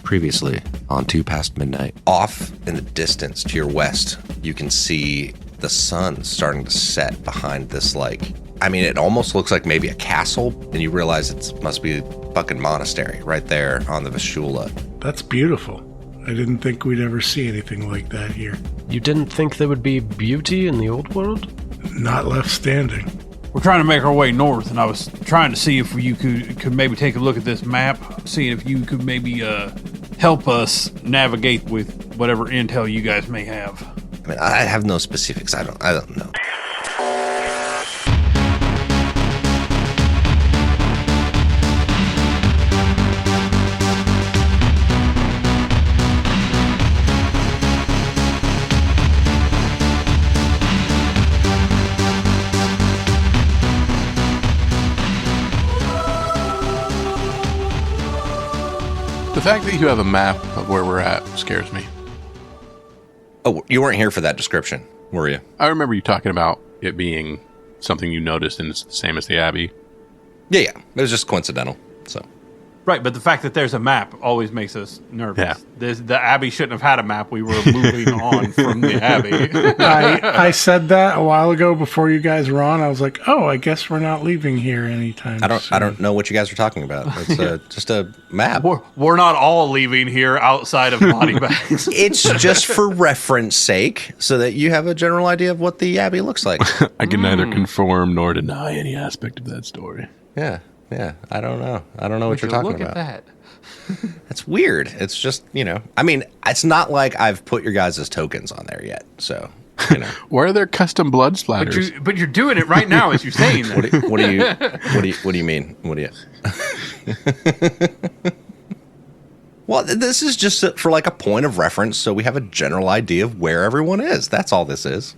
Previously on Two Past Midnight. Off in the distance to your west, you can see the sun starting to set behind this, it almost looks like maybe a castle, and you realize it must be a fucking monastery right there on the Vishula. That's beautiful. I didn't think we'd ever see anything like that here. You didn't think there would be beauty in the old world? Not left standing. We're trying to make our way north, and I was trying to see if you could maybe take a look at this map, see if you could maybe help us navigate with whatever intel you guys may have. I have no specifics. I don't know. The fact that you have a map of where we're at scares me. Oh, you weren't here for that description, were you? I remember you talking about it being something you noticed and it's the same as the Abbey. Yeah. It was just coincidental, so. Right, but the fact that there's a map always makes us nervous. Yeah. The Abbey shouldn't have had a map. We were moving on from the Abbey. I said that a while ago before you guys were on. I was like, oh, I guess we're not leaving here anytime soon. I don't know what you guys are talking about. It's just a map. We're not all leaving here outside of body bags. It's just for reference sake, so that you have a general idea of what the Abbey looks like. I can neither confirm nor deny any aspect of that story. Yeah, I don't know. I don't know what you're talking about. Look at that. That's weird. It's just, it's not like I've put your guys' tokens on there yet, so, Where are their custom blood splatters? But you're doing it right now as you're saying that. What do you mean? What do you... Well, this is just for a point of reference, so we have a general idea of where everyone is. That's all this is.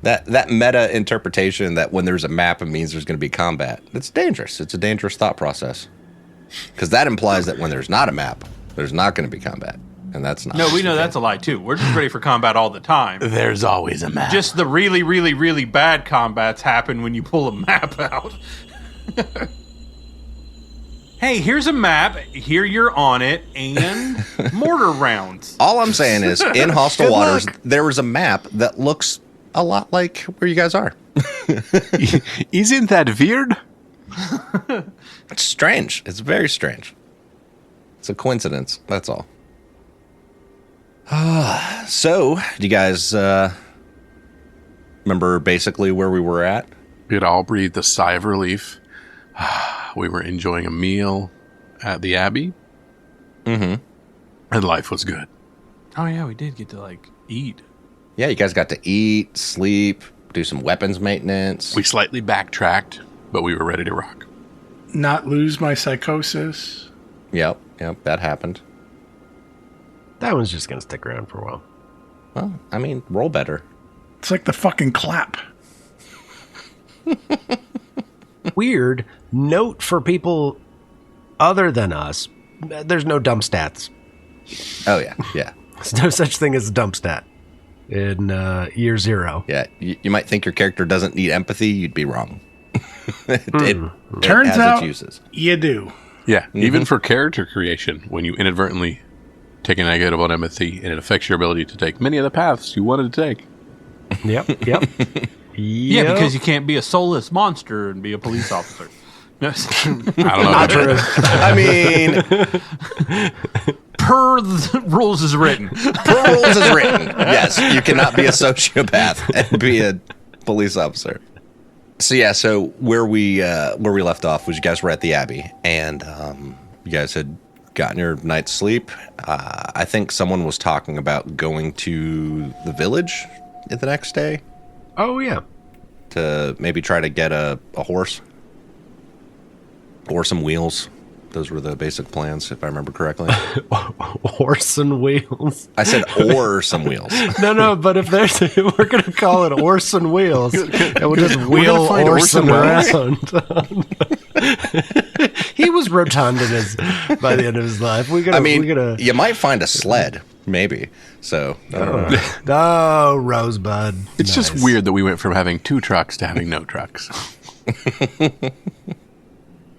That meta interpretation that when there's a map, it means there's going to be combat. It's dangerous. It's a dangerous thought process. Because that implies that when there's not a map, there's not going to be combat. And that's not. No, we know that's a lie, too. We're just ready for combat all the time. There's always a map. Just the really, really, really bad combats happen when you pull a map out. Hey, here's a map. Here you're on it, and mortar rounds. All I'm saying is, in Hostile Waters, there was a map that looks a lot like where you guys are. Isn't that weird? It's strange. It's very strange. It's a coincidence. That's all. So, do you guys remember basically where we were at? We had all breathed a sigh of relief. We were enjoying a meal at the Abbey. Mm-hmm. And life was good. Oh, yeah, we did get to, eat. Yeah, you guys got to eat, sleep, do some weapons maintenance. We slightly backtracked, but we were ready to rock. Not lose my psychosis. Yep, that happened. That one's just going to stick around for a while. Well, roll better. It's like the fucking clap. Weird note for people other than us. There's no dump stats. Oh, yeah. There's no such thing as a dump stat in year zero. Yeah, you might think your character doesn't need empathy. You'd be wrong. It Turns has out its uses. you do. Yeah, even for character creation, when you inadvertently take a negative on empathy, and it affects your ability to take many of the paths you wanted to take. Yep. Yeah, because you can't be a soulless monster and be a police officer. No. I don't know. I mean, Per the rules is written. Yes, you cannot be a sociopath and be a police officer. So where we left off was you guys were at the Abbey, and you guys had gotten your night's sleep. I think someone was talking about going to the village the next day. Oh, yeah. To maybe try to get a horse or some wheels. Those were the basic plans, if I remember correctly. Horse and wheels. I said or some wheels. No, but if there's we're going to call it horse and wheels, and we'll just wheel Orson around. He was rotund by the end of his life. You might find a sled, maybe. So, I don't know. Oh, Rosebud. It's just weird that we went from having 2 trucks to having no trucks.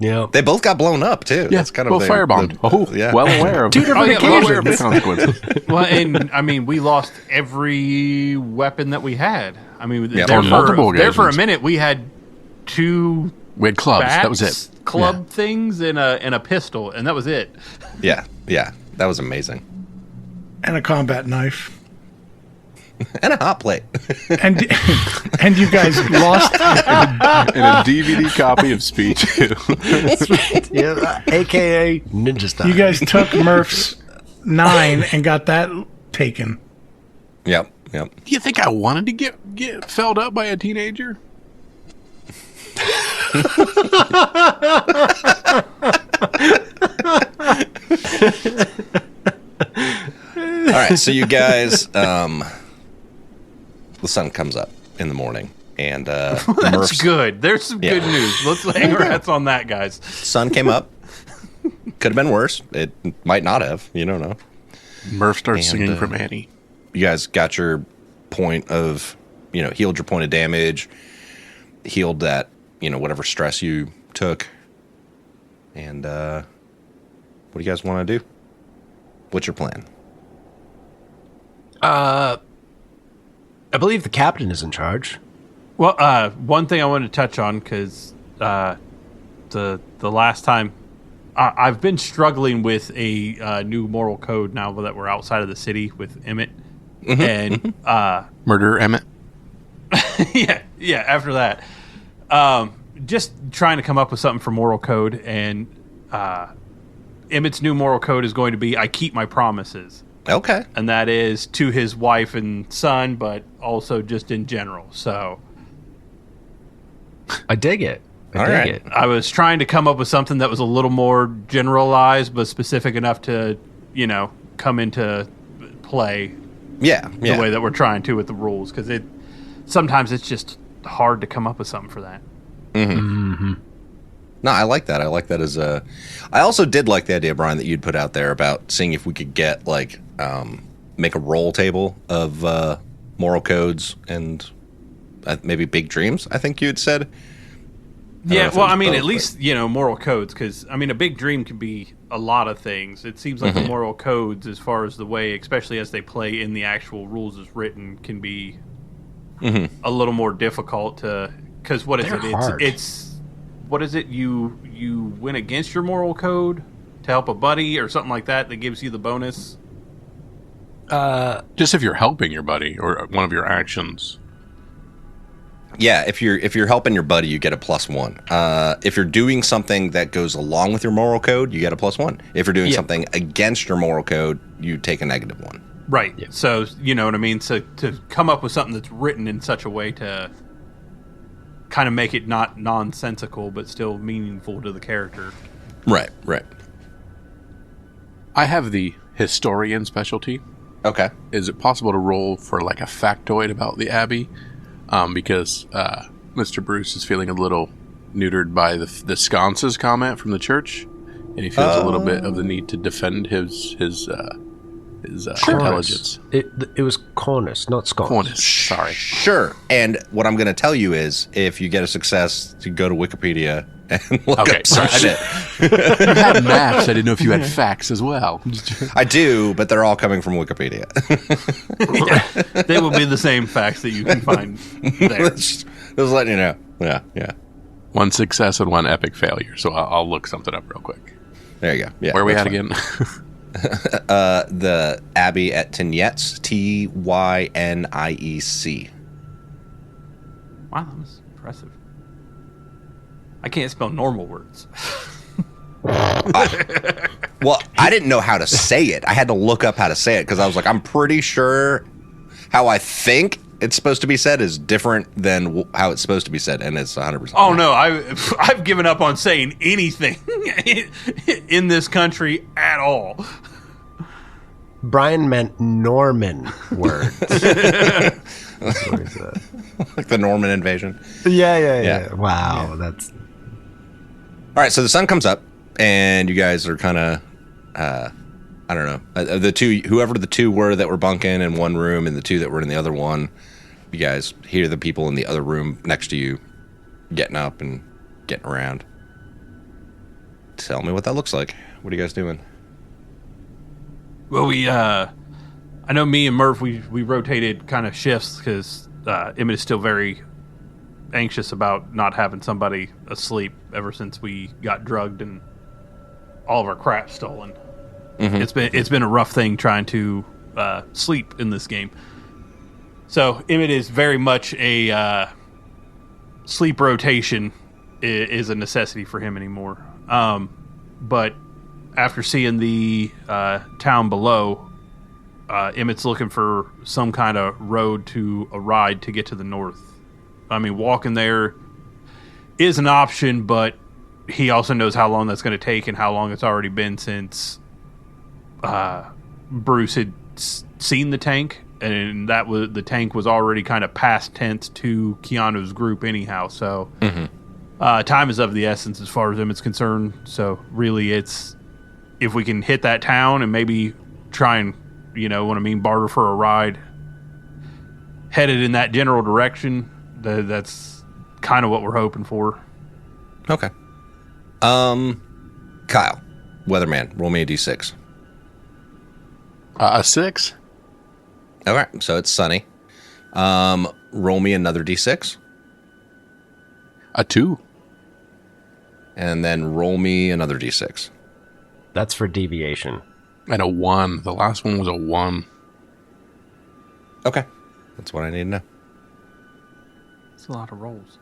Yeah. They both got blown up too. Yeah, That's kind of well, firebombed. Well aware of Two different well aware of the occasions. consequences. Well, and I mean, we lost every weapon that we had. I mean, Yeah. there, On multiple there for a occasions. minute, we had 2 We had clubs. bats, That was it. club things, and a pistol, and that was it. Yeah, that was amazing. And a combat knife. And a hot plate. And you guys lost. And a DVD copy of Speech. Yeah, AKA Ninja Style. You guys took Murph's 9 and got that taken. Yep. Do you think I wanted to get felled up by a teenager? All right, so you guys, the sun comes up in the morning, and That's Murph's good. There's some good Yeah. news. Let's hang our hats on that, guys. sun came up. Could have been worse. It might not have. You don't know. Murph starts And, singing from Annie. You guys got your point of, healed your point of damage, healed that, whatever stress you took. And what do you guys want to do? What's your plan? I believe the captain is in charge. Well, one thing I wanted to touch on because the last time I've been struggling with a new moral code now that we're outside of the city with Emmett, and Murder Emmett. yeah. After that, just trying to come up with something for moral code, and Emmett's new moral code is going to be: I keep my promises. Okay. And that is to his wife and son, but also just in general. So I dig it. All right. I was trying to come up with something that was a little more generalized, but specific enough to, come into play Yeah. the way that we're trying to with the rules. Because sometimes it's just hard to come up with something for that. No, I like that. I like that as a. I also did like the idea, Brian, that you'd put out there about seeing if we could get make a roll table of moral codes and maybe big dreams. I think you had said. Yeah, well, I mean, both, at least, moral codes, because, I mean, a big dream can be a lot of things. It seems like the moral codes, as far as the way, especially as they play in the actual rules as written, can be a little more difficult to, because what is They're it? hard. It's what is it? You went against your moral code to help a buddy or something like that gives you the bonus. Just if you're helping your buddy or one of your actions. Yeah, if you're helping your buddy, you get a +1. If you're doing something that goes along with your moral code, you get a +1. If you're doing something against your moral code, you take a -1. Right. Yeah. So, you know what I mean? So to come up with something that's written in such a way to kind of make it not nonsensical, but still meaningful to the character. Right. I have the historian specialty. Okay. Is it possible to roll for like a factoid about the Abbey? Because Mr. Bruce is feeling a little neutered by the sconces comment from the church, and he feels a little bit of the need to defend his intelligence. It was cornice, not sconce. Cornice, sorry. Sure. And what I'm going to tell you is, if you get a success, to go to Wikipedia and look Okay, up some shit. You had maps. I didn't know if you had facts as well. I do, but they're all coming from Wikipedia. Yeah, they will be the same facts that you can find there. Just letting you know. Yeah. One success and one epic failure. So I'll look something up real quick. There you go. Yeah. Where are we that's at fine. again? The Abbey at Tyniec, Tyniec. Wow, that was impressive. I can't spell normal words. Well, I didn't know how to say it. I had to look up how to say it because I was like, I'm pretty sure how I think it's supposed to be said is different than how it's supposed to be said, and it's 100%. Oh no, I've given up on saying anything in this country at all. Brian meant Norman words. Like the Norman invasion. Yeah. Wow, that's... All right, so the sun comes up, and you guys are kind of, I don't know, the two, whoever the two were that were bunking in one room and the two that were in the other one, you guys hear the people in the other room next to you getting up and getting around. tell me what that looks like. What are you guys doing? Well, I know me and Murph, we rotated kind of shifts because Emmett is still very anxious about not having somebody asleep ever since we got drugged and all of our crap stolen. Mm-hmm. It's been a rough thing trying to sleep in this game. So Emmett is very much a sleep rotation is a necessity for him anymore. But after seeing the town below, Emmett's looking for some kind of road to a ride to get to the north. I mean, walking there is an option, but he also knows how long that's going to take and how long it's already been since Bruce had seen the tank, and the tank was already kind of past tense to Keanu's group anyhow. So time is of the essence as far as Emmett's concerned. So really, it's if we can hit that town and maybe try and barter for a ride, headed in that general direction. That's kind of what we're hoping for. Okay. Kyle, weatherman, roll me a d6. A 6. All right, so it's sunny. Roll me another d6. A 2. And then roll me another d6. That's for deviation. And a 1. The last one was a 1. Okay, that's what I need to know. It's a lot of rolls.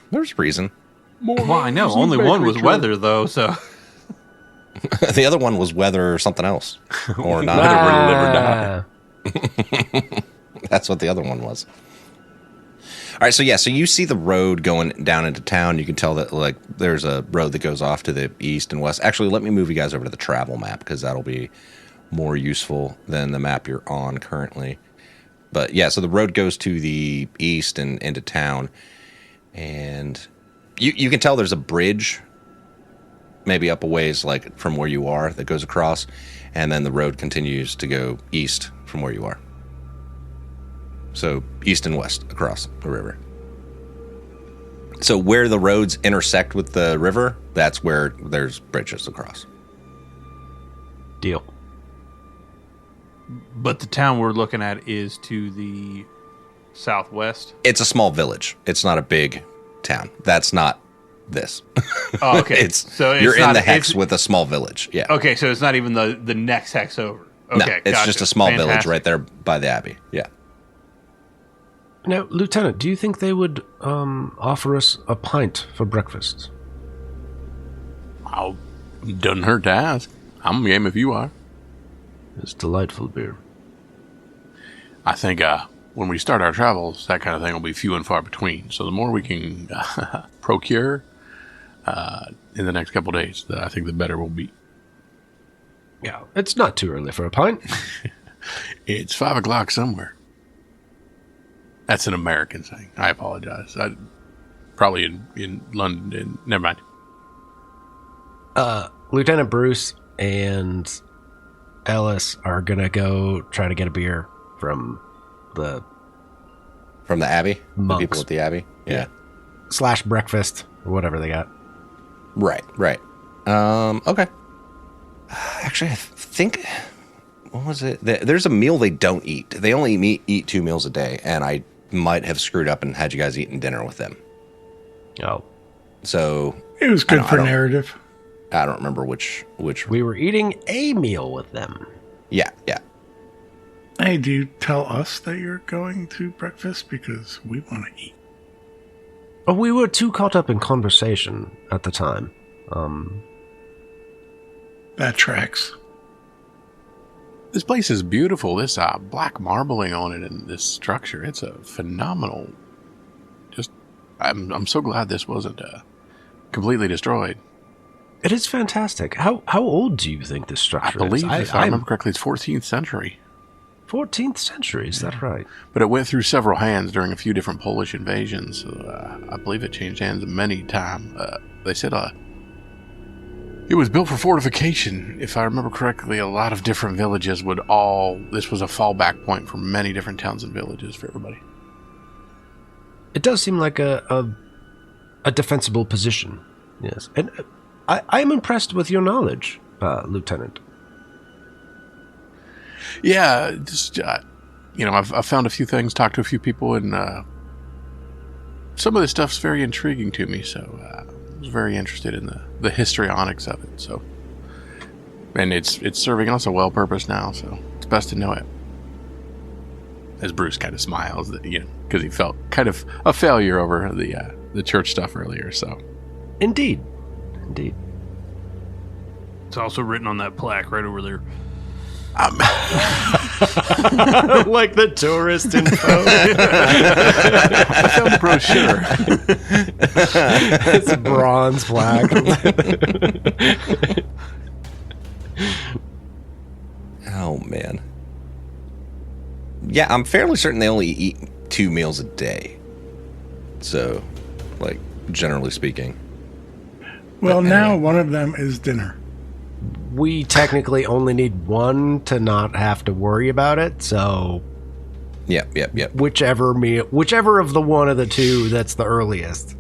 There's a reason. Well, I know. Only one was weather, though, so... The other one was weather or something else. Or not. Live or die. That's what the other one was. All right, so you see the road going down into town. You can tell that like there's a road that goes off to the east and west. Actually, let me move you guys over to the travel map because that'll be more useful than the map you're on currently. But yeah, so the road goes to the east and into town. And you can tell there's a bridge maybe up a ways like from where you are that goes across. And then the road continues to go east from where you are. So east and west across the river. So where the roads intersect with the river, that's where there's bridges across. Deal. But the town we're looking at is to the southwest? It's a small village. It's not a big town. That's not this. Oh, okay. You're in the hex with a small village. Yeah. Okay, so it's not even the next hex over. Okay, no, it's gotcha. just a small Fantastic. village right there by the Abbey. Yeah. Now, Lieutenant, do you think they would offer us a pint for breakfast? Doesn't hurt to ask. I'm game if you are. It's delightful beer. I think when we start our travels, that kind of thing will be few and far between. So the more we can procure in the next couple of days, I think the better we'll be. Yeah, it's not too early for a pint. It's 5 o'clock somewhere. That's an American thing. I apologize. Probably in London. Never mind. Lieutenant Bruce and Ellis are going to go try to get a beer from the Abbey? monks. The people at the Abbey? Yeah. / breakfast, or whatever they got. Right. Okay. Actually, I think... What was it? There's a meal they don't eat. They only eat 2 meals a day, and I might have screwed up and had you guys eating dinner with them. Oh. So... It was good for narrative. I don't remember which... We were eating a meal with them. Yeah. Hey, do you tell us that you're going to breakfast? Because we want to eat. Oh, we were too caught up in conversation at the time. That tracks. This place is beautiful. This black marbling on it and this structure. It's a phenomenal... I'm so glad this wasn't completely destroyed. It is fantastic. How old do you think this structure I believe, is? if I remember correctly, it's 14th century. 14th century, is that right? But it went through several hands during a few different Polish invasions. So, I believe it changed hands many times. They said it was built for fortification. If I remember correctly, a lot of different villages this was a fallback point for many different towns and villages for everybody. It does seem like a defensible position. Yes. And I'm impressed with your knowledge, Lieutenant. Yeah, just I've found a few things, talked to a few people, and some of this stuff's very intriguing to me. So I was very interested in the histrionics of it. So, and it's serving us a well purpose now. So it's best to know it. As Bruce kind of smiles, because he felt kind of a failure over the church stuff earlier. So, indeed. It's also written on that plaque right over there. Like the tourist info. I found the brochure. It's a bronze plaque. Oh, man. Yeah, I'm fairly certain they only eat 2 meals a day. So, like, generally speaking. Well, now one of them is dinner. We technically only need one to not have to worry about it, so Yep. whichever of the one of the two that's the earliest.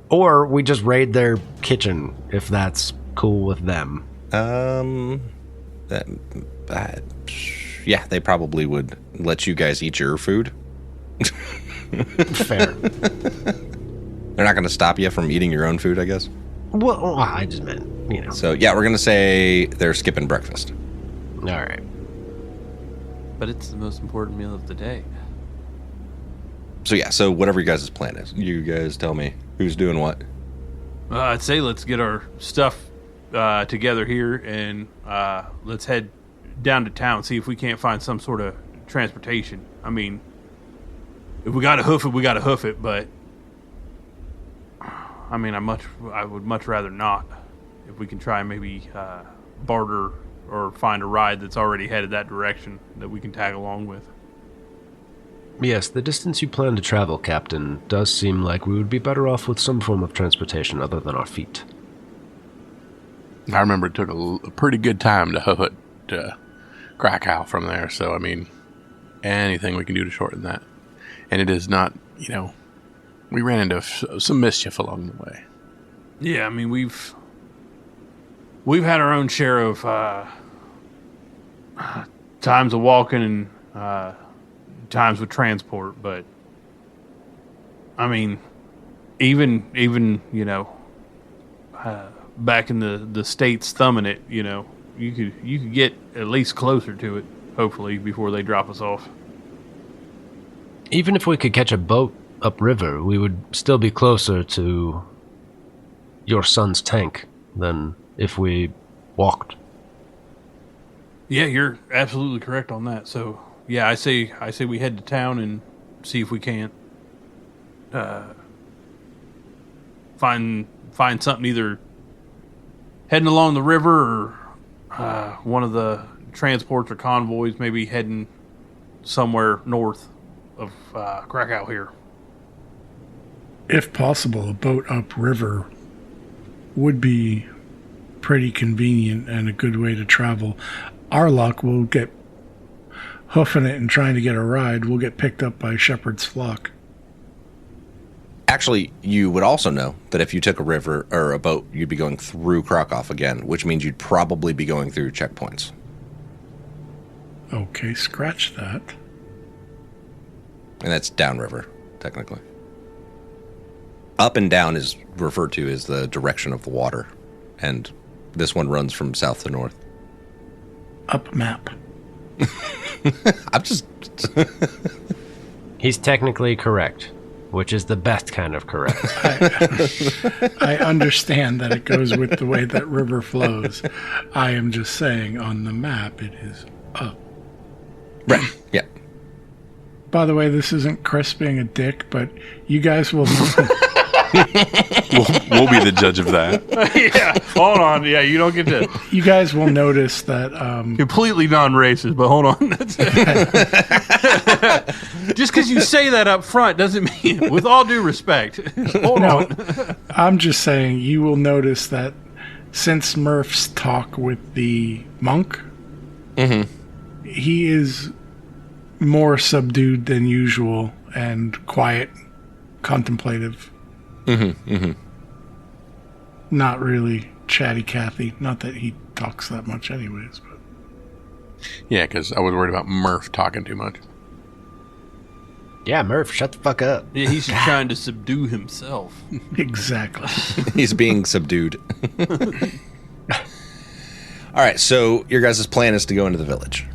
Or we just raid their kitchen if that's cool with them. Yeah, they probably would let you guys eat your food. Fair. They're not going to stop you from eating your own food, I guess. Well, I just meant, So, yeah, we're going to say they're skipping breakfast. All right. But it's the most important meal of the day. So, yeah, so whatever you guys' plan is, you guys tell me who's doing what. I'd say let's get our stuff together here and let's head down to town, see if we can't find some sort of transportation. I mean, if we got to hoof it, we got to hoof it, but I mean, I would much rather not. If we can try and maybe barter or find a ride that's already headed that direction that we can tag along with. Yes, the distance you plan to travel, Captain, does seem like we would be better off with some form of transportation other than our feet. I remember it took a pretty good time to hoof it to Krakow from there. So, I mean, anything we can do to shorten that. And it is not, we ran into some mischief along the way. Yeah, I mean, we've had our own share of times of walking and times with transport, but I mean, even back in the States thumbing it, you could get at least closer to it, hopefully, before they drop us off. Even if we could catch a boat upriver, we would still be closer to your son's tank than if we walked. Yeah, you're absolutely correct on that. So, yeah, I say we head to town and see if we can't find something, either heading along the river or one of the transports or convoys maybe heading somewhere north of Krakow here. If possible, a boat upriver would be pretty convenient and a good way to travel. Our luck, we'll get hoofing it and trying to get a ride. We'll get picked up by Shepherd's flock. Actually, you would also know that if you took a river or a boat, you'd be going through Krakow again, which means you'd probably be going through checkpoints. Okay, scratch that. And that's downriver, technically. Up and down is referred to as the direction of the water, and this one runs from south to north. Up map. I'm just... He's technically correct, which is the best kind of correct. I understand that it goes with the way that river flows. I am just saying on the map it is up. Right, yeah. By the way, this isn't Chris being a dick, but you guys will... We'll be the judge of that. Yeah, hold on. Yeah, you don't get to... You guys will notice that... completely non-racist, but hold on. Just because you say that up front doesn't mean, with all due respect, hold on. I'm just saying you will notice that since Murph's talk with the monk, he is more subdued than usual and quiet, contemplative. not really chatty Cathy. Not that he talks that much anyways, but Yeah, because I was worried about Murph talking too much. Yeah, Murph, shut the fuck up. Yeah, he's just trying to subdue himself. exactly. He's being subdued. All right, so your guys' plan is to go into the village.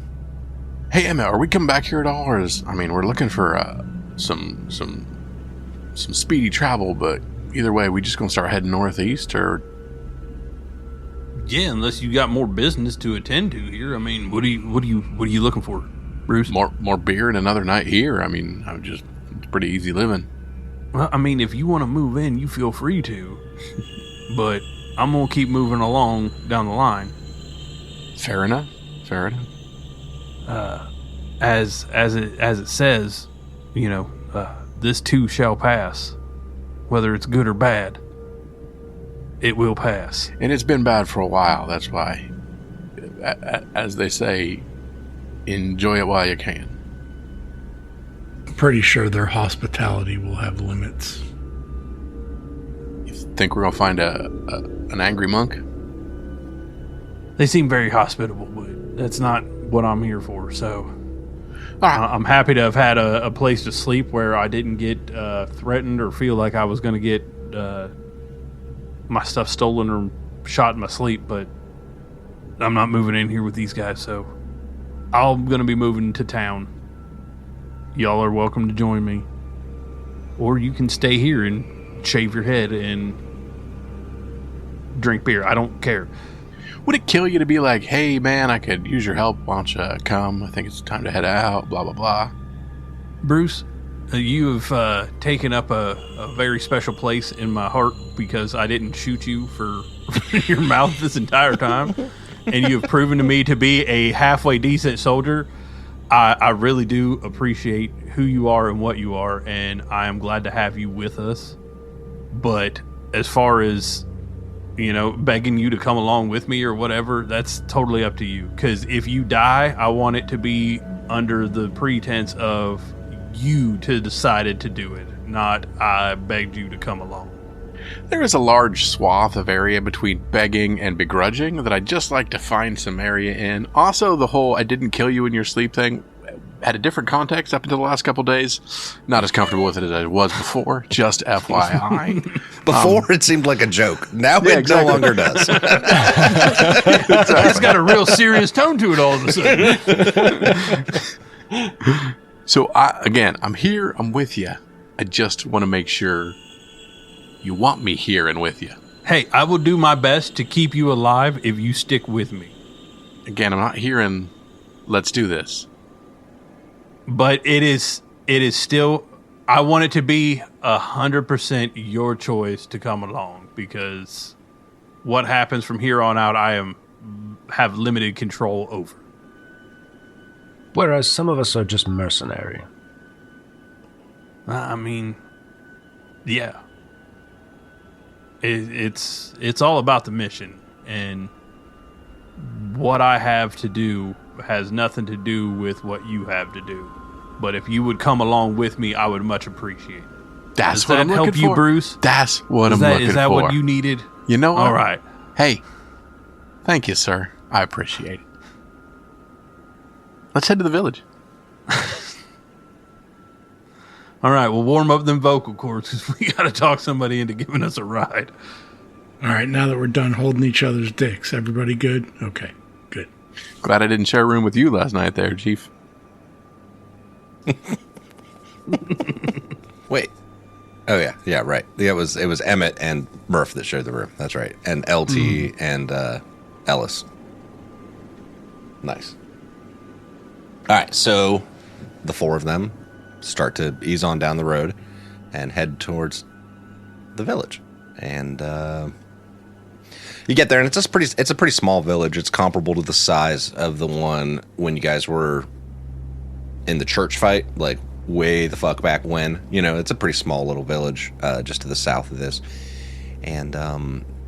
Hey, Emma, are we coming back here at all? Or we're looking for some speedy travel, but either way, we just gonna start heading northeast, or? Yeah, unless you got more business to attend to here. I mean, what are you looking for, Bruce? More beer and another night here. It's pretty easy living. Well, I mean, if you want to move in, you feel free to. But I'm gonna keep moving along down the line. Fair enough. As it says, this too shall pass. Whether it's good or bad, it will pass. And it's been bad for a while. That's why, as they say, enjoy it while you can. Pretty sure their hospitality will have limits. You think we're gonna find an angry monk? They seem very hospitable, but that's not what I'm here for. So All right. I'm happy to have had a place to sleep where I didn't get threatened or feel like I was going to get my stuff stolen or shot in my sleep. But I'm not moving in here with these guys, so I'm going to be moving to town. Y'all are welcome to join me, or you can stay here and shave your head and drink beer. I don't care. Would it kill you to be like, hey, man, I could use your help. Why don't you come? I think it's time to head out, blah, blah, blah. Bruce, you have taken up a very special place in my heart because I didn't shoot you for your mouth this entire time. And you have proven to me to be a halfway decent soldier. I really do appreciate who you are and what you are, and I am glad to have you with us. But as far as begging you to come along with me or whatever, that's totally up to you. Because if you die, I want it to be under the pretense of you to decided to do it, not I begged you to come along. There is a large swath of area between begging and begrudging that I'd just like to find some area in. Also, the whole I didn't kill you in your sleep thing had a different context up until the last couple days. Not as comfortable with it as I was before, just FYI. Before, it seemed like a joke. Now it no longer does. It's got a real serious tone to it all of a sudden. So, I'm here, I'm with you. I just want to make sure you want me here and with you. Hey, I will do my best to keep you alive if you stick with me. Again, I'm not hearing, let's do this. But it is still, I want it to be 100% your choice to come along, because what happens from here on out, I have limited control over. Whereas some of us are just mercenary. I mean, yeah. It's all about the mission, and what I have to do has nothing to do with what you have to do. But if you would come along with me, I would much appreciate it. That's what I'm looking for. Does that help you, Bruce? That's what I'm looking for. Is that what you needed? You know what? All right. Hey, thank you, sir. I appreciate it. Let's head to the village. All right, we'll warm up them vocal cords because we got to talk somebody into giving us a ride. All right, now that we're done holding each other's dicks, everybody good? Okay, good. Glad I didn't share a room with you last night there, Chief. Wait. Oh, yeah, right. Yeah, it was Emmett and Murph that shared the room. That's right. And LT and Ellis. Nice. All right, so the four of them start to ease on down the road and head towards the village. And you get there, and it's a pretty small village. It's comparable to the size of the one when you guys were in the church fight, like way the fuck back when. It's a pretty small little village just to the south of this. And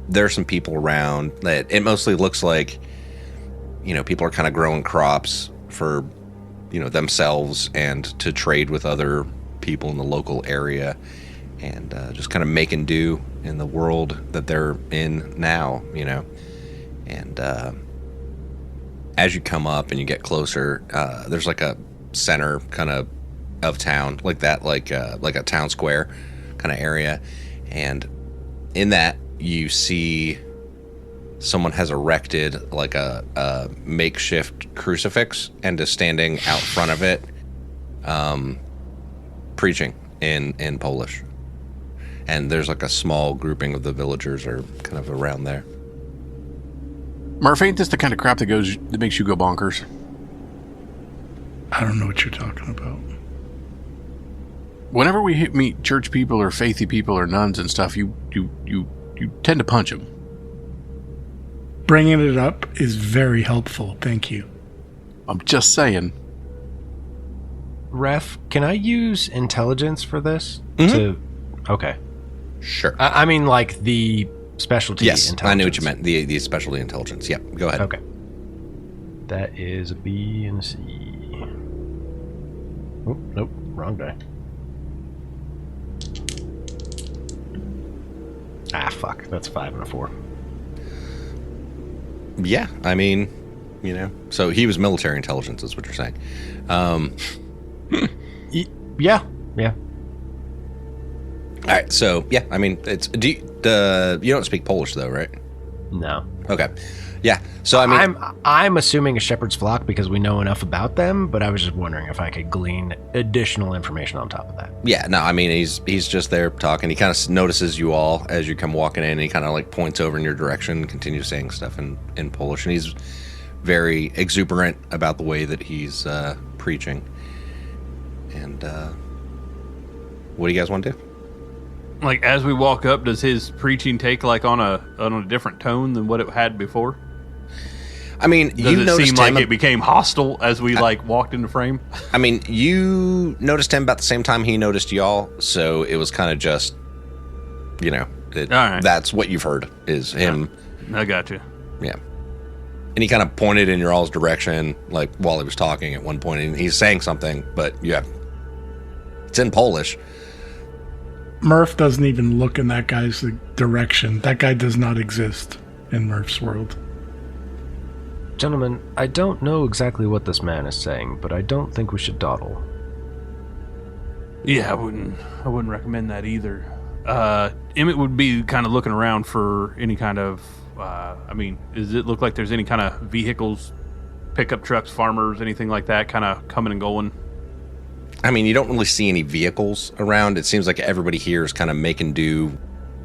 there are some people around. It mostly looks like, people are kind of growing crops for themselves and to trade with other people in the local area, and just kind of making do in the world that they're in now, And as you come up and you get closer, there's like a center kind of town, like that, like a town square kind of area. And in that, you see someone has erected like a makeshift crucifix and is standing out front of it, preaching in Polish. And there's like a small grouping of the villagers are kind of around there. Murph, ain't this the kind of crap that makes you go bonkers? I don't know what you're talking about. Whenever we meet church people or faithy people or nuns and stuff, you tend to punch them. Bringing it up is very helpful. Thank you. I'm just saying. Ref, can I use intelligence for this? Okay. Sure. I mean, like the specialty intelligence. I knew what you meant. The specialty intelligence. Yep. Go ahead. Okay. That is a B and a C. Oh, nope. Wrong die. Ah, fuck. That's 5 and a 4. Yeah. I mean, so he was military intelligence is what you're saying. Yeah. All right. So, yeah, I mean, you don't speak Polish though, right? No. Okay. Yeah. So I mean, I'm assuming a shepherd's flock because we know enough about them, but I was just wondering if I could glean additional information on top of that. yeah, no, I mean, he's just there talking. He kind of notices you all as you come walking in, and he kind of like points over in your direction, continues saying stuff in Polish, and he's very exuberant about the way that he's preaching. And what do you guys want to do? Like, as we walk up, does his preaching take like on a different tone than what it had before? I mean, Does it seem like it became hostile as we like walked into frame? I mean, you noticed him about the same time he noticed y'all, so it was kind of just, all right. That's what you've heard is him. I got you. Yeah. And he kind of pointed in your all's direction, like while he was talking at one point, and he's saying something, but yeah, it's in Polish. Murph doesn't even look in that guy's direction. That guy does not exist in Murph's world. Gentlemen, I don't know exactly what this man is saying, but I don't think we should dawdle. Yeah, I wouldn't recommend that either. Emmett would be kind of looking around for any kind of, does it look like there's any kind of vehicles, pickup trucks, farmers, anything like that kind of coming and going? I mean, you don't really see any vehicles around. It seems like everybody here is kind of making do.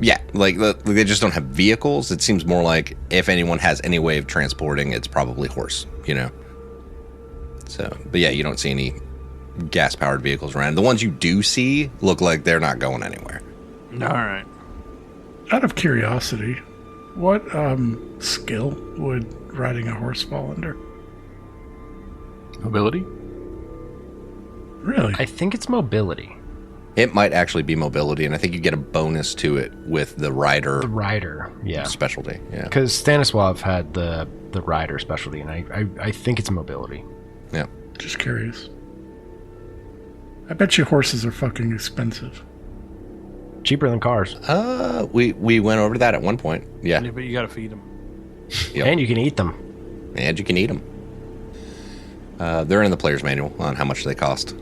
Yeah, like they just don't have vehicles. It seems more like if anyone has any way of transporting, it's probably horse, So, but yeah, you don't see any gas-powered vehicles around. The ones you do see look like they're not going anywhere. All right. Out of curiosity, what skill would riding a horse fall under? Mobility? Really? I think it's mobility. It might actually be mobility, and I think you get a bonus to it with the rider. The rider, yeah. Specialty, yeah. Because Stanislav had the rider specialty, and I think it's mobility. Yeah. Just curious. I bet you horses are fucking expensive. Cheaper than cars. We went over that at one point. Yeah. Yeah, but you got to feed them. Yep. And you can eat them. And you can eat them. They're in the player's manual on how much they cost.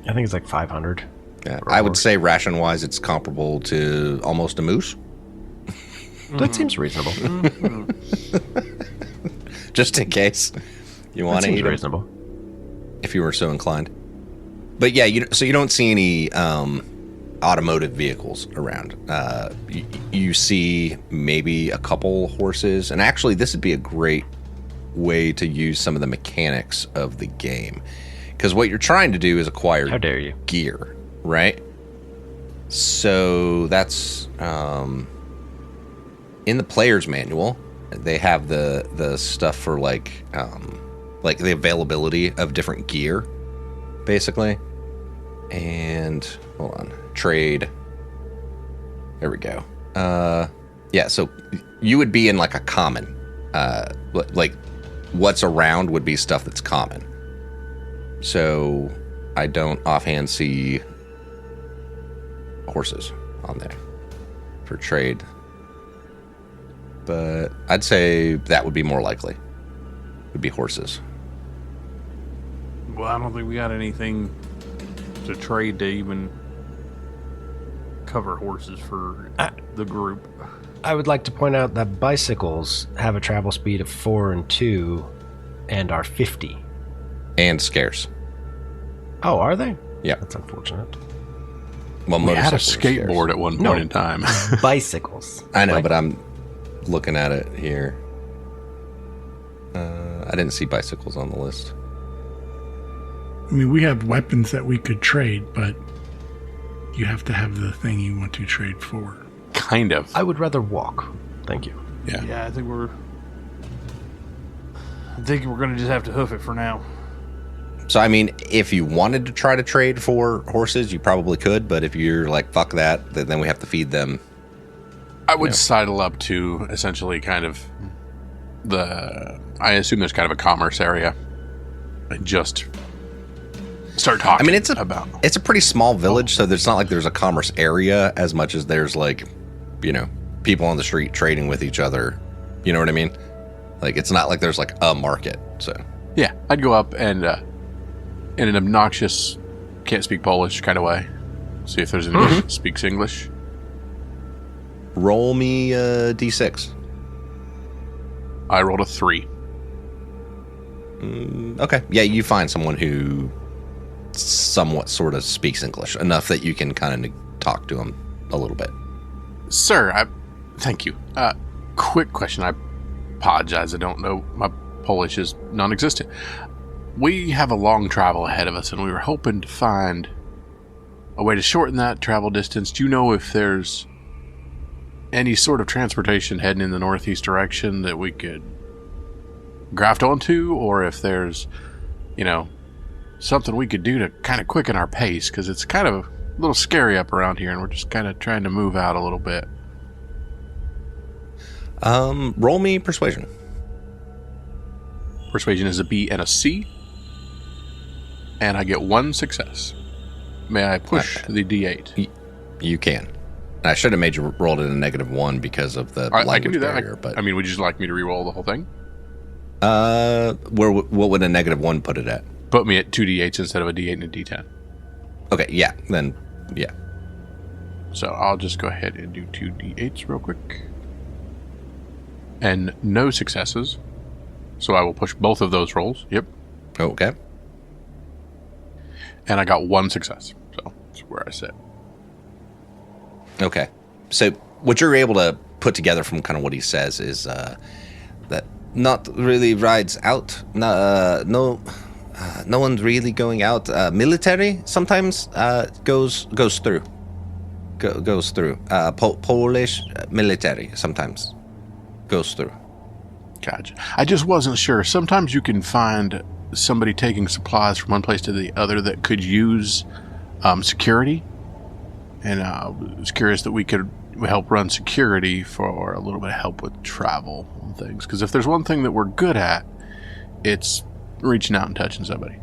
I think it's like 500. Yeah, I would say ration-wise, it's comparable to almost a moose. That seems reasonable. Just in case you want to eat reasonable. them, if you were so inclined. But yeah, so you don't see any automotive vehicles around. You see maybe a couple horses, and actually, this would be a great way to use some of the mechanics of the game. Because what you're trying to do is acquire How dare you. gear, right? So that's in the player's manual. They have the stuff for like the availability of different gear, basically. And hold on, trade. There we go. Yeah, so you would be in like a common. Like what's around would be stuff that's common. So I don't offhand see horses on there. portrayed. But I'd say that would be more likely. Would be horses. Well, I don't think we got anything to trade to even cover horses for the group. I would like to point out that bicycles have a travel speed of 4 and 2 and are 50. And scarce. Oh, are they? Yeah. That's unfortunate. Well, We had a motorcycles are scarce. skateboard at one point in time. Bicycles. I know, but I'm looking at it here. I didn't see bicycles on the list. I mean, we have weapons that we could trade, but you have to have the thing you want to trade for. Kind of. I would rather walk. Thank you. Yeah. Yeah, I think we're going to just have to hoof it for now. So, I mean, if you wanted to try to trade for horses, you probably could. But if you're like, fuck that, then we have to feed them. I would sidle up to essentially kind of I assume there's kind of a commerce area. And just start talking. I mean, it's a pretty small village, so it's not like there's a commerce area as much as there's like, people on the street trading with each other. You know what I mean? Like, it's not like there's like a market. So yeah, I'd go up and in an obnoxious, can't speak Polish kind of way, see if there's anybody that speaks English. roll me a d6. I rolled a 3. Okay. Yeah, you find someone who somewhat sort of speaks English enough that you can kind of talk to him a little bit. Sir, thank you. Quick question. I apologize. I don't know. My Polish is non-existent. We have a long travel ahead of us, and we were hoping to find a way to shorten that travel distance. Do you know if there's any sort of transportation heading in the northeast direction that we could graft onto, or if there's, something we could do to kind of quicken our pace, because it's kind of a little scary up around here, and we're just kind of trying to move out a little bit. Roll me persuasion. Persuasion is a B and a C, and I get 1 success. May I push the D8? You can. I should have made you roll it in a -1 because of the language I can do that. barrier. But would you just like me to re-roll the whole thing? what would a -1 put it at? Put me at 2 D8s instead of a D8 and a D10. Okay, yeah, then yeah. So I'll just go ahead and do 2 D8s real quick. And no successes. So I will push both of those rolls. Yep. Okay. And I got 1 success. So that's where I sit. Okay. So what you're able to put together from kind of what he says is that not really rides out. No one's really going out. Military sometimes goes through. Goes through. Polish military sometimes goes through. Gotcha. I just wasn't sure. Sometimes you can find somebody taking supplies from one place to the other that could use security. And I was curious that we could help run security for a little bit of help with travel and things. Because if there's one thing that we're good at, it's reaching out and touching somebody.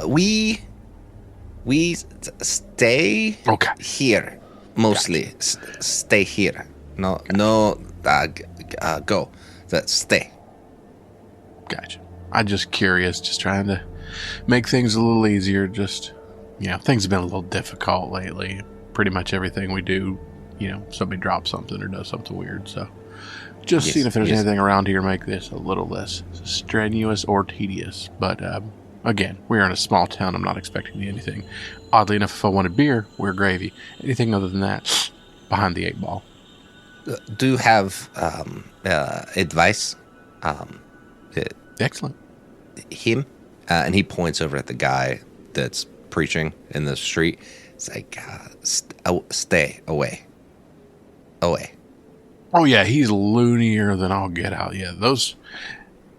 We stay here mostly. Gotcha. Stay here. No, go. Stay. Gotcha. I'm just curious, just trying to make things a little easier. Just, things have been a little difficult lately. Pretty much everything we do, somebody drops something or does something weird. So just seeing if there's anything around here to make this a little less strenuous or tedious. But again, we're in a small town. I'm not expecting anything. Oddly enough, if I wanted beer, we're gravy. Anything other than that, behind the 8 ball. Do have advice? Excellent. Him, and he points over at the guy that's preaching in the street. It's like, stay away. Oh yeah, he's loonier than I'll get out. Yeah, those.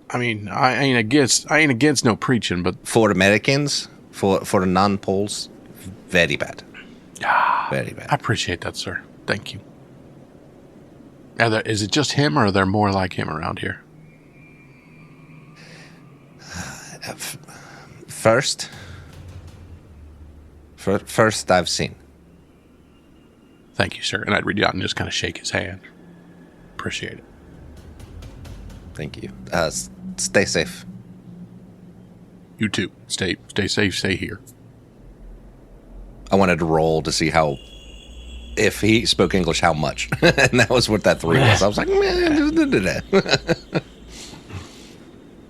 I mean, I ain't against no preaching, but for Americans, for non-Poles, very bad. Very bad. I appreciate that, sir. Thank you. Is it just him, or are there more like him around here? First I've seen. Thank you, sir. And I'd reach out and just kind of shake his hand. Appreciate it. Thank you. Stay safe. You too. Stay safe. Stay here. I wanted to roll to see how, if he spoke English, how much. And that was what that 3 was. I was like,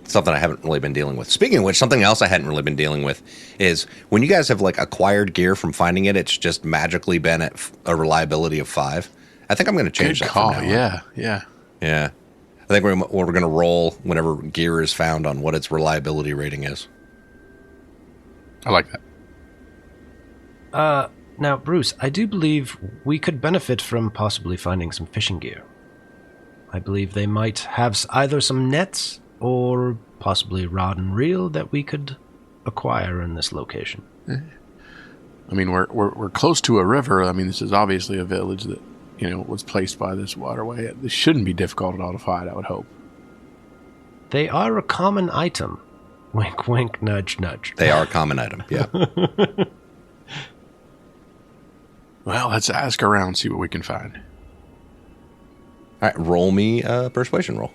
something I haven't really been dealing with. Speaking of which, something else I hadn't really been dealing with is when you guys have like acquired gear from finding it, it's just magically been at a reliability of 5. I think I'm going to change Good that. call. From now on. Yeah. I think we're going to roll whenever gear is found on what its reliability rating is. I like that. Now, Bruce, I do believe we could benefit from possibly finding some fishing gear. I believe they might have either some nets or possibly rod and reel that we could acquire in this location. I mean, we're close to a river. I mean, this is obviously a village that, was placed by this waterway. This shouldn't be difficult at all to find, I would hope. They are a common item. Wink, wink, nudge, nudge. They are a common item, yeah. Well, let's ask around, see what we can find. All right, roll me a persuasion roll.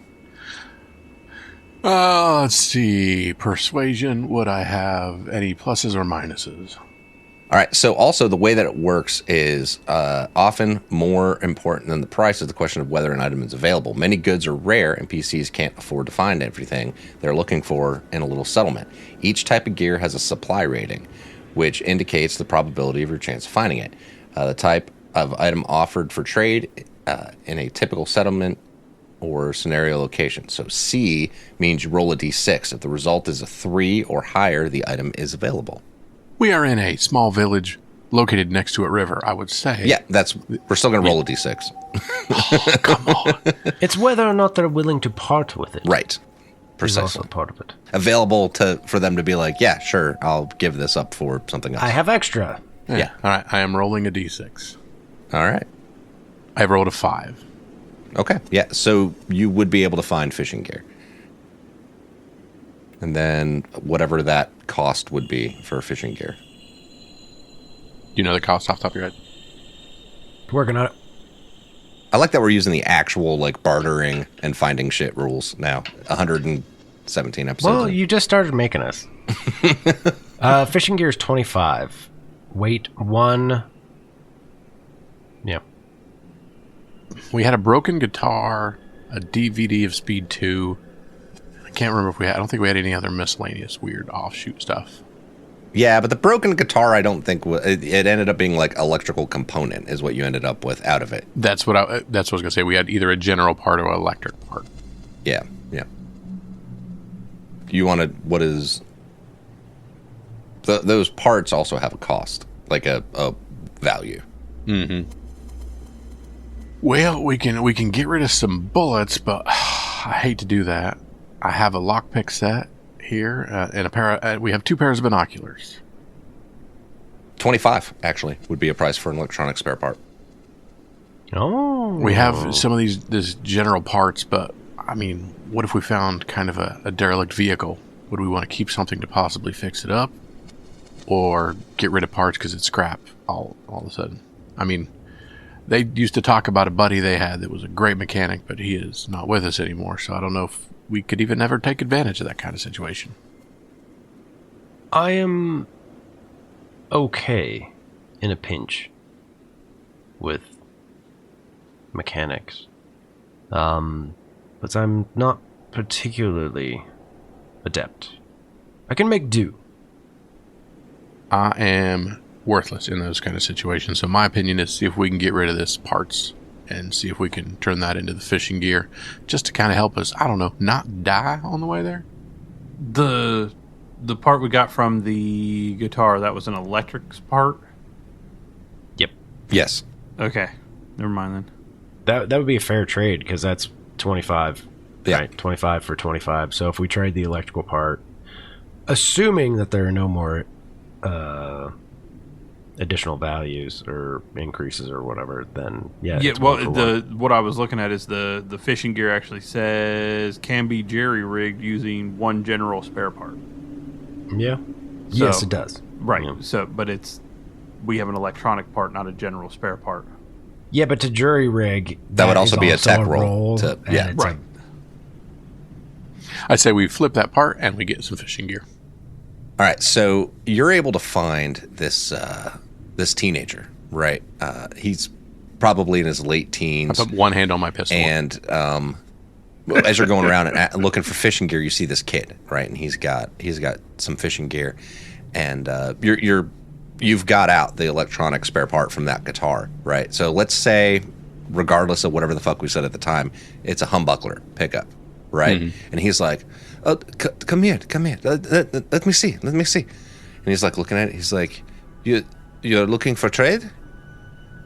Let's see. Persuasion, would I have any pluses or minuses? All right, so also the way that it works is often more important than the price is the question of whether an item is available. Many goods are rare, and PCs can't afford to find everything they're looking for in a little settlement. Each type of gear has a supply rating, which indicates the probability of your chance of finding it. The type of item offered for trade in a typical settlement or scenario location. So C means you roll a d6. If the result is a 3 or higher, the item is available. We are in a small village located next to a river, I would say. Yeah, we're still going to roll a d6. Oh, come on. It's whether or not they're willing to part with it. Right. Is Precisely. also part of it. Available for them to be like, yeah, sure, I'll give this up for something else. I have extra. Yeah. All right, I am rolling a d6. All right. I rolled a 5. Okay. Yeah, so you would be able to find fishing gear. And then whatever that cost would be for fishing gear. Do you know the cost off the top of your head? Working on it. I like that we're using the actual like bartering and finding shit rules now. 117 episodes. Well, in. you just started making us. Fishing gear is 25. Weight 1. Yeah. We had a broken guitar, a DVD of Speed 2. I can't remember if I don't think we had any other miscellaneous weird offshoot stuff. Yeah, but the broken guitar, I don't think it ended up being like electrical component is what you ended up with out of it. That's what I was going to say. We had either a general part or an electric part. Yeah. You wanted what is those parts also have a cost, like a value. Mm-hmm. Well, we can get rid of some bullets, but I hate to do that. I have a lockpick set here, and we have 2 pairs of binoculars. 25 actually would be a price for an electronic spare part. Oh. We have some of these general parts, but I mean, what if we found kind of a derelict vehicle? Would we want to keep something to possibly fix it up, or get rid of parts because it's scrap all of a sudden? I mean, they used to talk about a buddy they had that was a great mechanic, but he is not with us anymore, so I don't know if we could even ever take advantage of that kind of situation. I am okay in a pinch with mechanics. But I'm not particularly adept. I can make do. I am worthless in those kind of situations, so my opinion is see if we can get rid of this parts and see if we can turn that into the fishing gear just to kind of help us, I don't know, not die on the way there. The part we got from the guitar, that was an electric part? Yep. Yes. Okay. Never mind then. That would be a fair trade because that's 25. Yeah. Right, 25 for 25. So if we trade the electrical part, assuming that there are no more additional values or increases or whatever, then yeah. Yeah, well, what I was looking at is the fishing gear actually says can be jerry-rigged using 1 general spare part. Yeah. So, yes, it does. Right. Yeah. So, but we have an electronic part, not a general spare part. Yeah, but to jury rig, That would also is be a tech roll and yeah. it's Right. I say we flip that part and we get some fishing gear. All right, so you're able to find this this teenager, right? He's probably in his late I teens, put one hand on my pistol. and as you're going around and looking for fishing gear, you see this kid, right? And he's got some fishing gear, and you've got out the electronic spare part from that guitar, right? So let's say, regardless of whatever the fuck we said at the time, it's a humbuckler pickup, right? Mm-hmm. And he's like, "Oh, come here, let me see." And he's like looking at it. He's like, "You're looking for trade?"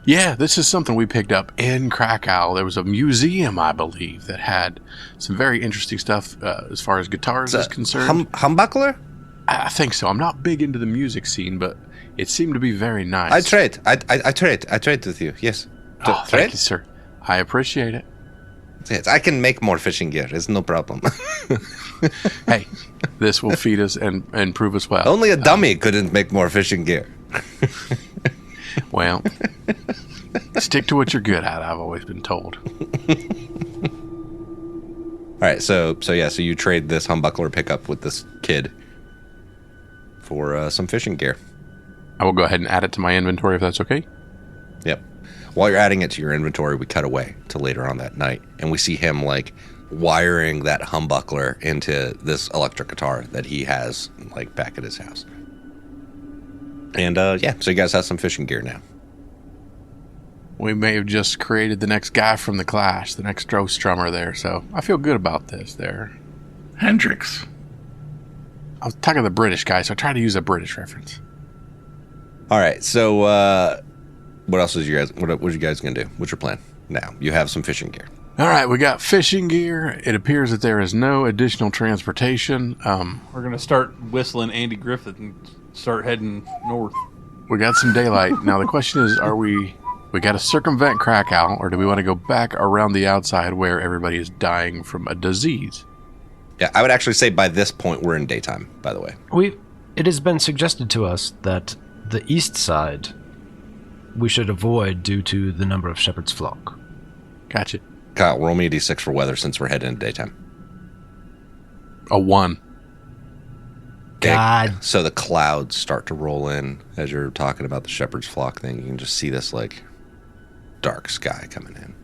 Yeah, this is something we picked up in Krakow. There was a museum, I believe, that had some very interesting stuff as far as guitars is concerned. Humbuckler? I think so. I'm not big into the music scene, but it seemed to be very nice. I trade. I trade with you. Yes. Oh, thank you, sir. I appreciate it. Yes, I can make more fishing gear. It's no problem. Hey, this will feed us and prove us well. Only a dummy couldn't make more fishing gear. Well, stick to what you're good at, I've always been told. All right, so you trade this humbuckler pickup with this kid for some fishing gear. I will go ahead and add it to my inventory if that's okay. Yep. While you're adding it to your inventory, we cut away to later on that night, and we see him like wiring that humbuckler into this electric guitar that he has like back at his house. And yeah, so you guys have some fishing gear now. We may have just created the next guy from the Clash, the next Joe Strummer there, so I feel good about this there. Hendrix. I was talking to the British guy, so I tried to use a British reference. All right, so what else is you guys? What are you guys gonna do? What's your plan? Now you have some fishing gear. All right, we got fishing gear. It appears that there is no additional transportation. We're going to start whistling Andy Griffith and start heading north. We got some daylight. Now the question is, we got to circumvent Krakow, or do we want to go back around the outside where everybody is dying from a disease? Yeah, I would actually say by this point we're in daytime. By the way, It has been suggested to us that the east side we should avoid due to the number of shepherd's flock. Gotcha. Kyle, roll me a d6 for weather since we're heading into daytime. A 1. Okay, God. so the clouds start to roll in as you're talking about the shepherd's flock thing. You can just see this like dark sky coming in.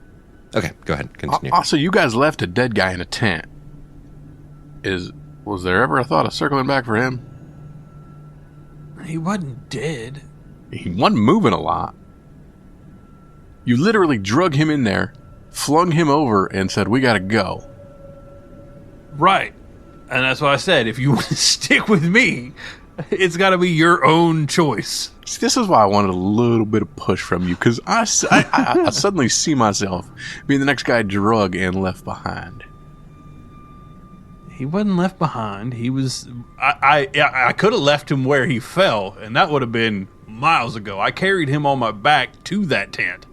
Okay, go ahead, continue. Also, you guys left a dead guy in a tent. Was there ever a thought of circling back for him? He wasn't dead. He wasn't moving a lot. You literally drug him in there, flung him over, and said, "We gotta go." Right. And that's why I said, if you want to stick with me, it's got to be your own choice. See, this is why I wanted a little bit of push from you, because I suddenly see myself being the next guy drug and left behind. He wasn't left behind. He was... I could have left him where he fell, and that would have been miles ago. I carried him on my back to that tent.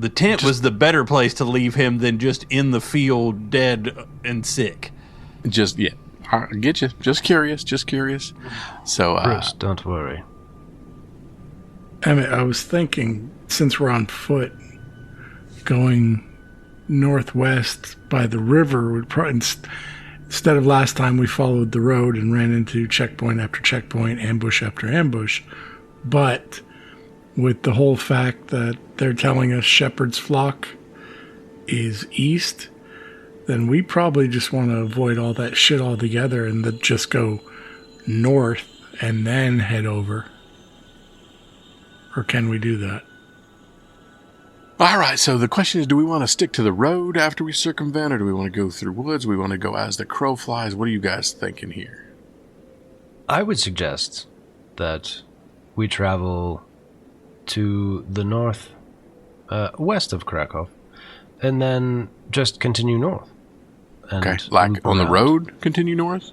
The tent was the better place to leave him than just in the field, dead and sick. Yeah. I get you. Just curious. So, Bruce, don't worry. Emmett, I was thinking, since we're on foot, going northwest by the river would probably, instead of last time we followed the road and ran into checkpoint after checkpoint, ambush after ambush, but with the whole fact that they're telling us shepherd's flock is east, then we probably just want to avoid all that shit altogether and just go north and then head over. Or can we do that? all right, so the question is, do we want to stick to the road after we circumvent, or do we want to go through woods? Do we want to go as the crow flies? What are you guys thinking here? I would suggest that we travel to the north, west of Krakow, and then just continue north. And Okay, like loop on the around. road, continue north?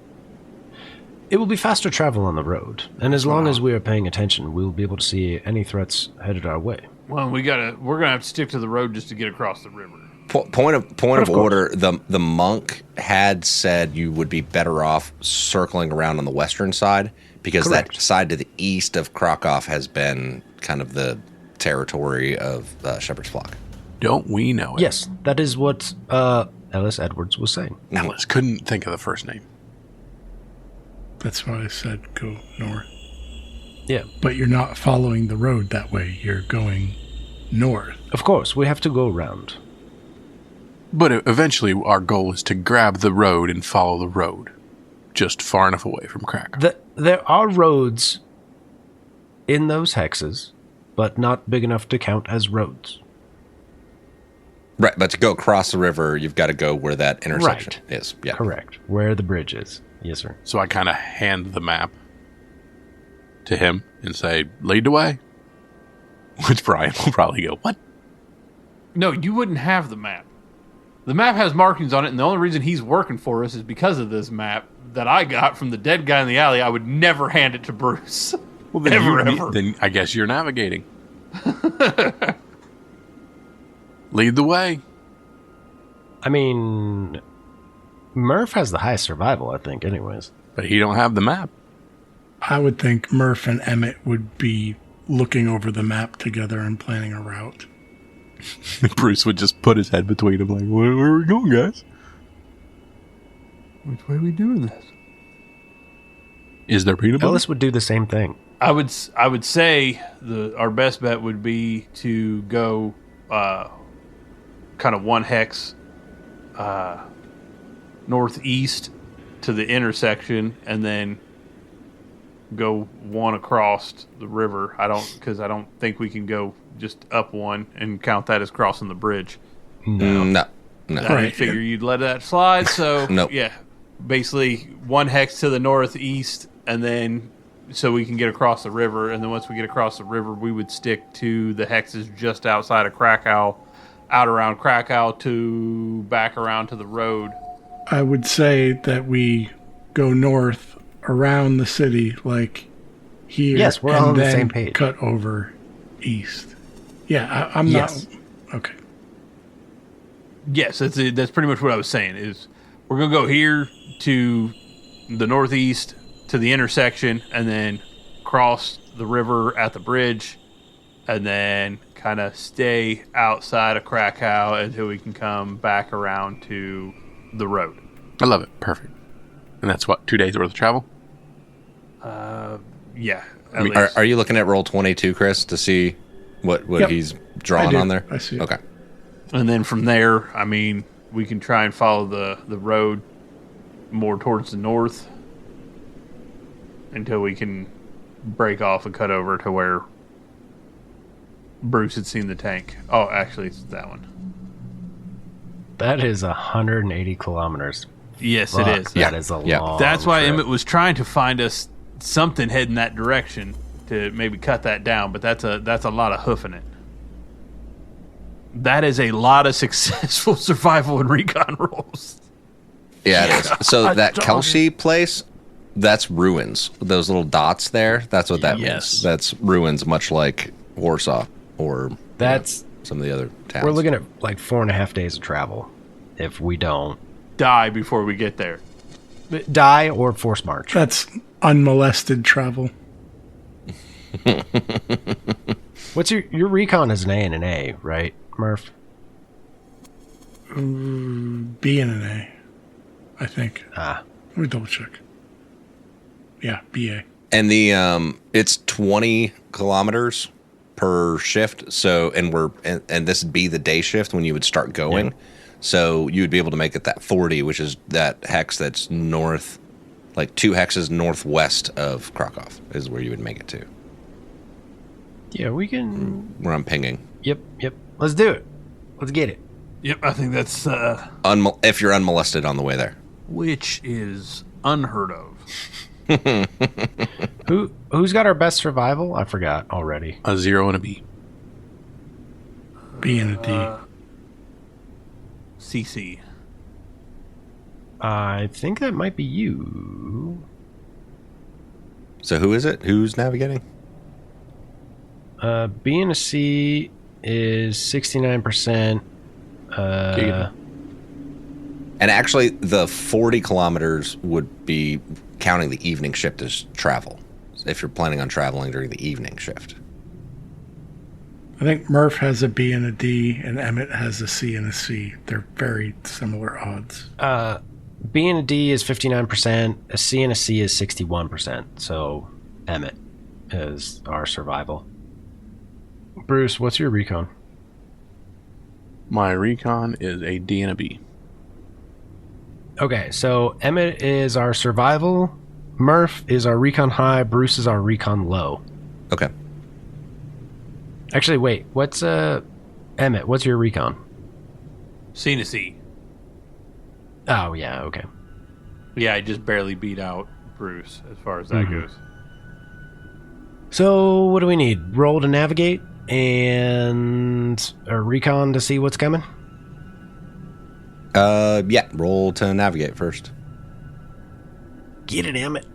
It will be faster travel on the road, and as long as we are paying attention, we'll be able to see any threats headed our way. Well, we're gonna have to stick to the road just to get across the river. Point of order. The monk had said you would be better off circling around on the western side because Correct. that side to the east of Krakow has been kind of the territory of Shepherd's Flock. Don't we know it? Yes, that is what Ellis Edwards was saying. Ellis couldn't think of the first name. That's why I said go north. Yeah. But you're not following the road that way. You're going north. Of course, we have to go around. But eventually our goal is to grab the road and follow the road. Just far enough away from Krakow. There are roads in those hexes, but not big enough to count as roads. Right, but to go across the river, you've got to go where that intersection is. Yeah. Correct. Where the bridge is. Yes, sir. So I kind of hand the map to him and say, lead the way. Which Brian will probably go, what? No, you wouldn't have the map. The map has markings on it, and the only reason he's working for us is because of this map that I got from the dead guy in the alley. I would never hand it to Bruce. Well, then ever. Then I guess you're navigating. Lead the way. I mean, Murph has the highest survival, I think, anyways. But he don't have the map. I would think Murph and Emmett would be looking over the map together and planning a route. Bruce would just put his head between them like, where are we going, guys? Which way are we doing this? Is there peanut butter? Ellis would do the same thing. I would say our best bet would be to go kind of one hex northeast to the intersection, and then go one across the river. Because I don't think we can go just up one and count that as crossing the bridge. No. I didn't figure you'd let that slide. So Nope. Yeah, basically one hex to the northeast, and then so we can get across the river. And then once we get across the river, we would stick to the hexes just outside of Krakow, out around Krakow to back around to the road. I would say that we go north around the city, like here. Yes, we're all on the same page. Cut over east. Yeah, I'm Yes. not. Okay. Yes, that's pretty much what I was saying. Is we're gonna go here to the northeast to the intersection, and then cross the river at the bridge, and then kind of stay outside of Krakow until we can come back around to the road. I love it. Perfect. And that's what, 2 days worth of travel? Yeah. Are you looking at roll 22, Chris, to see what Yep. he's drawing I do. on there? I see it. Okay. And then from there, I mean, we can try and follow the road more towards the north until we can break off and cut over to where Bruce had seen the tank. Oh, actually, it's that one. That is 180 kilometers. Yes, Fuck, it is. That is a Yeah. long That's why trip. Emmett was trying to find us something heading that direction to maybe cut that down, but that's a lot of hoofing it. That is a lot of successful survival and recon rolls. Yeah, it is. So that Kelsey place, that's ruins. Those little dots there, that's what that Yes. means. That's ruins, much like Warsaw or That's some of the other towns. we're looking at like 4.5 days of travel if we don't Die before we get there. die or force march. That's unmolested travel. What's your recon is an A and an A, right, Murph? B and an A, I think. Ah, Let me double check. Yeah, BA. And the it's 20 kilometers per shift. So and this would be the day shift when you would start going. Yeah. So you would be able to make it that 40, which is that hex that's north, like 2 hexes northwest of Krakow is where you would make it to. yeah, we can. Where I'm pinging. Yep. Let's do it. Let's get it. Yep, I think that's If you're unmolested on the way there. which is unheard of. Who's got our best survival? I forgot already. A 0 and a B. B and a D. CC. I think that might be you. So who is it? Who's navigating? B and a C is 69%. Giga. And actually, the 40 kilometers would be counting the evening shift as travel, if you're planning on traveling during the evening shift. I think Murph has a B and a D, and Emmett has a C and a C. They're very similar odds. B and a D is 59%. A C and a C is 61%. So Emmett is our survival. Bruce, what's your recon? My recon is a D and a B. Okay, so Emmett is our survival. Murph is our recon high. Bruce is our recon low. Okay. Actually, wait. What's Emmett? What's your recon? C to C. Oh yeah. Okay. Yeah, I just barely beat out Bruce as far as that goes. So what do we need? Roll to navigate and a recon to see what's coming. Yeah. Roll to navigate first. Get it, Emmett.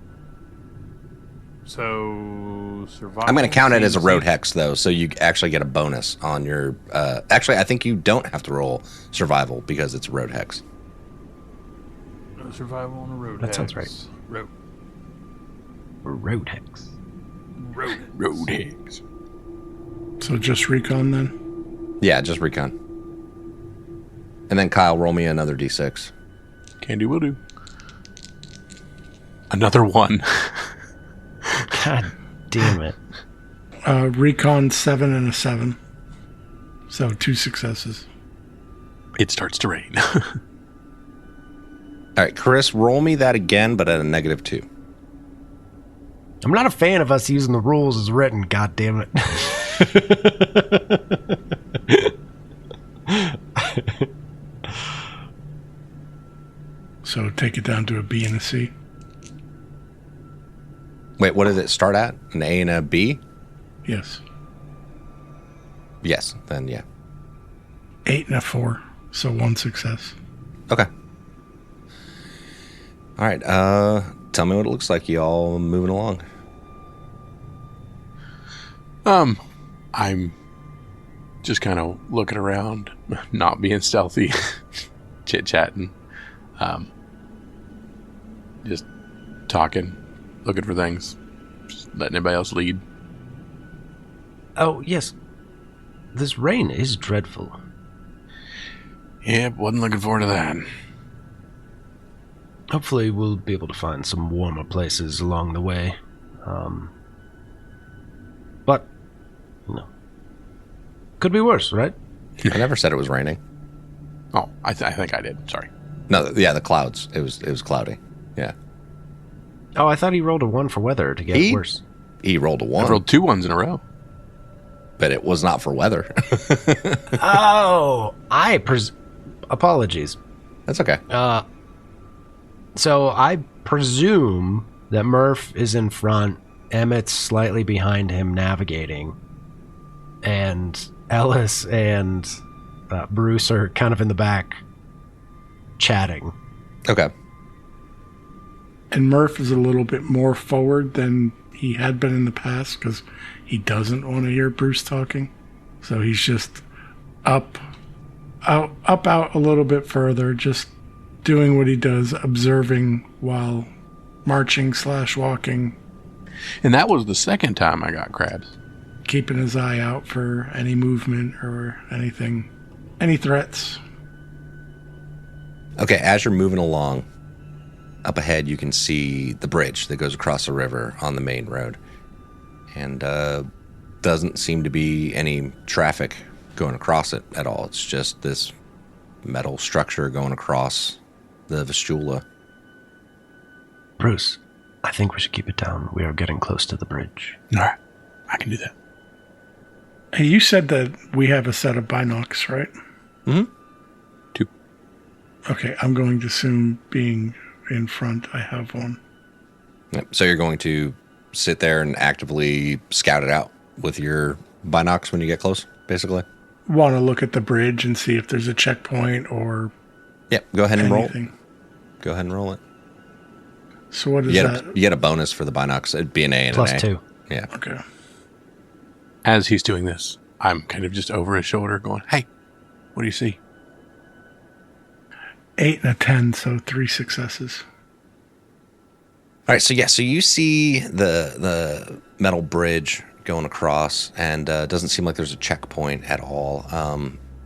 So survival. I'm going to count it as a road hex, though, so you actually get a bonus on your. Actually, I think you don't have to roll survival because it's a road hex. Survival on a road That hex. sounds right. Road hex. Road hex. So just recon then? Yeah, just recon. And then Kyle, roll me another d6. Can do, will do. Another one. God damn it. Recon 7 and a 7. So 2 successes. It starts to rain. All right, Chris, roll me that again, but at a -2. I'm not a fan of us using the rules as written. God damn it. So take it down to a B and a C. Wait, what did it start at? An A and a B? Yes. Yes, then yeah. 8 and a 4. So 1 success. Okay. All right, tell me what it looks like you all moving along. I'm just kind of looking around, not being stealthy, chit-chatting, just talking, looking for things, just letting anybody else lead. Oh, yes. This rain is dreadful. Yep, wasn't looking forward to that. Hopefully we'll be able to find some warmer places along the way. But, you know, could be worse, right? I never said it was raining. Oh, I think I did. Sorry. No, yeah, the clouds. It was cloudy. Yeah. Oh, I thought he rolled a 1 for weather to get worse. He rolled a 1, I rolled 2 ones in a row. but it was not for weather. Oh, apologies. That's okay. So I presume that Murph is in front, Emmett's slightly behind him navigating, and Ellis and Bruce are kind of in the back chatting. Okay. And Murph is a little bit more forward than he had been in the past because he doesn't want to hear Bruce talking. So he's just out a little bit further, just doing what he does, observing while marching/walking, And that was the second time I got crabs. keeping his eye out for any movement or anything, any threats. Okay, as you're moving along, up ahead you can see the bridge that goes across the river on the main road. And doesn't seem to be any traffic going across it at all. It's just this metal structure going across the Vistula. Bruce, I think we should keep it down. We are getting close to the bridge. All right, I can do that. Hey, you said that we have a set of binocs, right? 2. Okay, I'm going to assume being in front, I have one. Yep. So you're going to sit there and actively scout it out with your binocs when you get close, basically? Want to look at the bridge and see if there's a checkpoint or Yep, go ahead and anything. roll. Go ahead and roll it. So what is You that? get a bonus for the binocs. It'd be an A and Plus an A. 2. Yeah. Okay. As he's doing this, I'm kind of just over his shoulder going, hey, what do you see? 8 and a 10, so 3 successes. All right, so you see the metal bridge going across, and it doesn't seem like there's a checkpoint at all.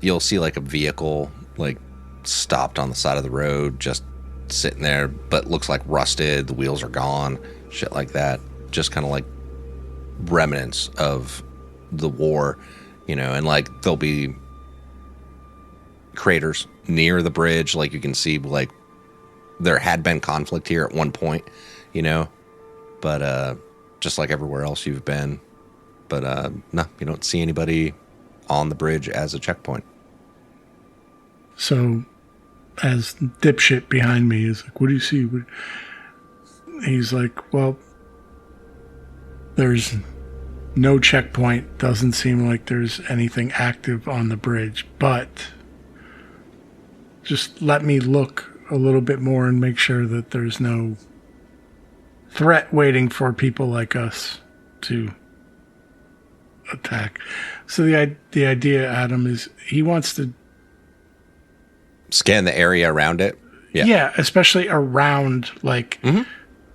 You'll see like a vehicle like stopped on the side of the road, just sitting there, but looks like rusted. The wheels are gone, shit like that. Just kind of like remnants of the war, and like there'll be craters near the bridge. Like you can see like there had been conflict here at one point, but just like everywhere else you've been. But no, you don't see anybody on the bridge as a checkpoint. So as dipshit behind me is like, what do you see? He's like, well, there's no checkpoint. Doesn't seem like there's anything active on the bridge, but just let me look a little bit more and make sure that there's no threat waiting for people like us to attack. So the idea, Adam, is he wants to scan the area around it. Yeah, especially around like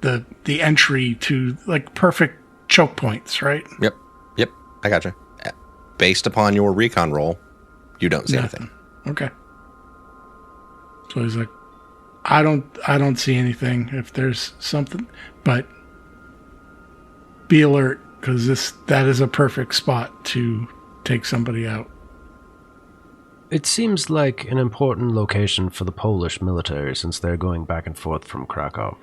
the entry to like perfect choke points, right? Yep. I gotcha. Based upon your recon roll, you don't see anything. Okay. So he's like, I don't see anything. If there's something, but be alert, because that is a perfect spot to take somebody out. It seems like an important location for the Polish military since they're going back and forth from Krakow.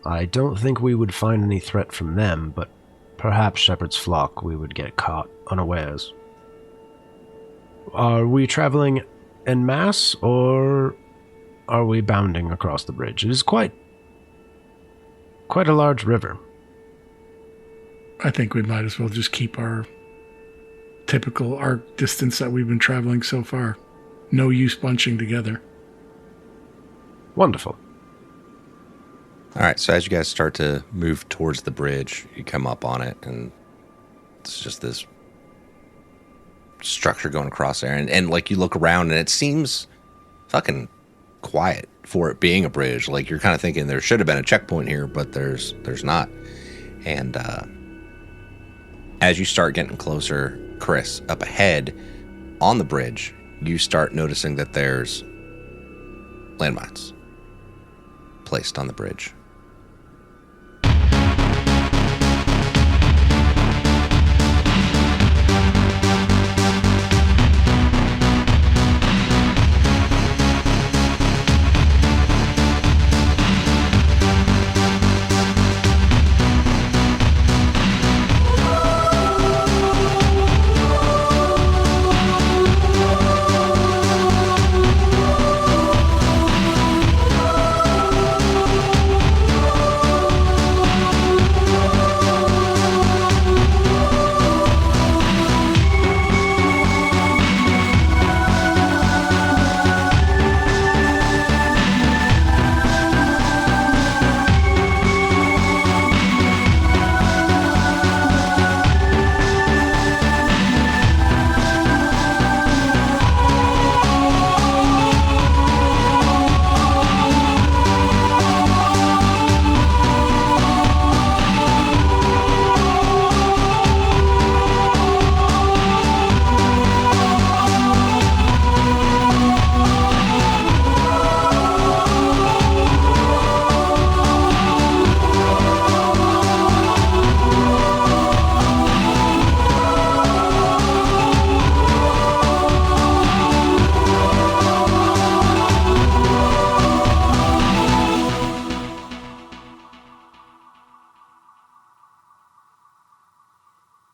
I don't think we would find any threat from them, but perhaps Shepherd's flock we would get caught unawares. Are we traveling en masse, or are we bounding across the bridge? It is quite a large river. I think we might as well just keep our typical arc distance that we've been traveling so far. No use bunching together. Wonderful. All right, so as you guys start to move towards the bridge, you come up on it, and it's just this structure going across there. And like you look around, and it seems fucking quiet for it being a bridge. Like you're kind of thinking there should have been a checkpoint here, but there's not. And as you start getting closer, Chris, up ahead on the bridge, you start noticing that there's landmines placed on the bridge.